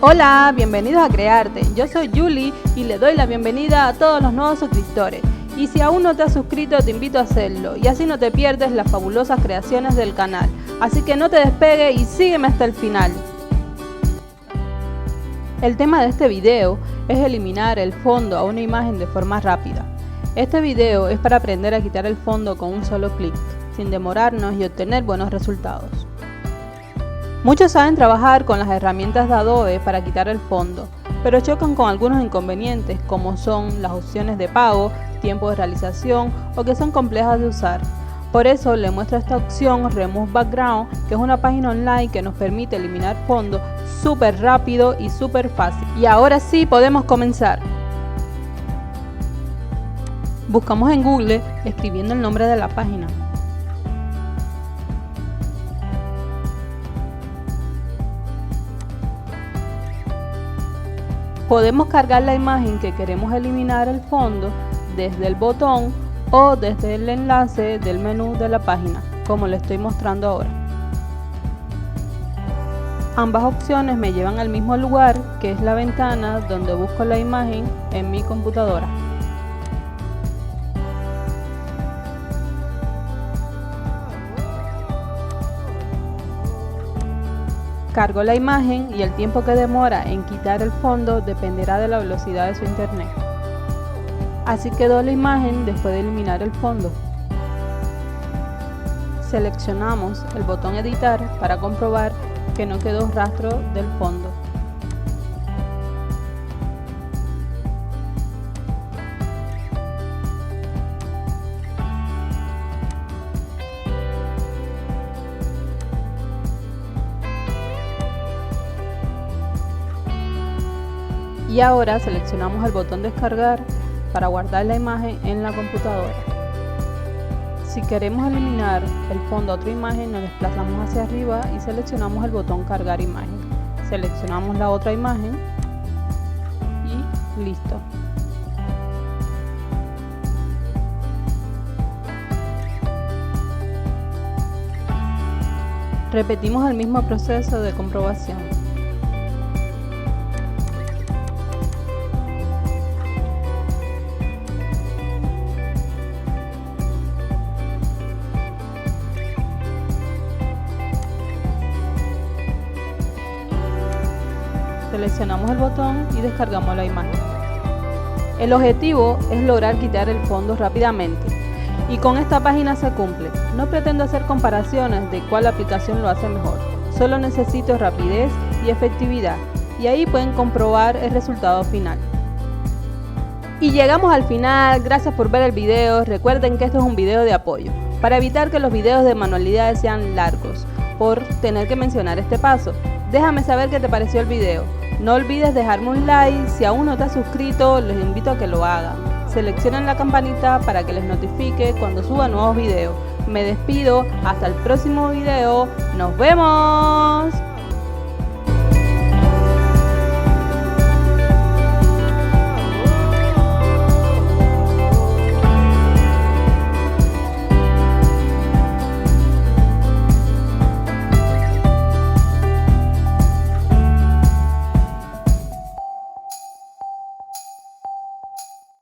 Hola, bienvenidos a Crearte. Yo soy Julie y le doy la bienvenida a todos los nuevos suscriptores. Y si aún no te has suscrito, te invito a hacerlo y así no te pierdes las fabulosas creaciones del canal. Así que no te despegues y sígueme hasta el final. El tema de este video es eliminar el fondo a una imagen de forma rápida. Este video es para aprender a quitar el fondo con un solo clic, sin demorarnos y obtener buenos resultados. Muchos saben trabajar con las herramientas de Adobe para quitar el fondo, pero chocan con algunos inconvenientes como son las opciones de pago, tiempo de realización o que son complejas de usar. Por eso les muestro esta opción Remove Background, que es una página online que nos permite eliminar fondos súper rápido y súper fácil. Y ahora sí podemos comenzar. Buscamos en Google escribiendo el nombre de la página. Podemos cargar la imagen que queremos eliminar el fondo desde el botón o desde el enlace del menú de la página, como le estoy mostrando ahora. Ambas opciones me llevan al mismo lugar, que es la ventana donde busco la imagen en mi computadora. Cargo la imagen y el tiempo que demora en quitar el fondo dependerá de la velocidad de su internet. Así quedó la imagen después de eliminar el fondo. Seleccionamos el botón editar para comprobar que no quedó rastro del fondo. Y ahora seleccionamos el botón descargar para guardar la imagen en la computadora. Si queremos eliminar el fondo a otra imagen, nos desplazamos hacia arriba y seleccionamos el botón cargar imagen. Seleccionamos la otra imagen y listo. Repetimos el mismo proceso de comprobación. Seleccionamos el botón y descargamos la imagen. El objetivo es lograr quitar el fondo rápidamente y con esta página se cumple. No pretendo hacer comparaciones de cuál aplicación lo hace mejor, solo necesito rapidez y efectividad y ahí pueden comprobar el resultado final. Y llegamos al final, gracias por ver el video. Recuerden que esto es un video de apoyo para evitar que los videos de manualidades sean largos por tener que mencionar este paso. Déjame saber qué te pareció el video. No olvides dejarme un like. Si aún no te has suscrito, les invito a que lo hagan. Seleccionen la campanita para que les notifique cuando suba nuevos videos. Me despido, hasta el próximo video. ¡Nos vemos!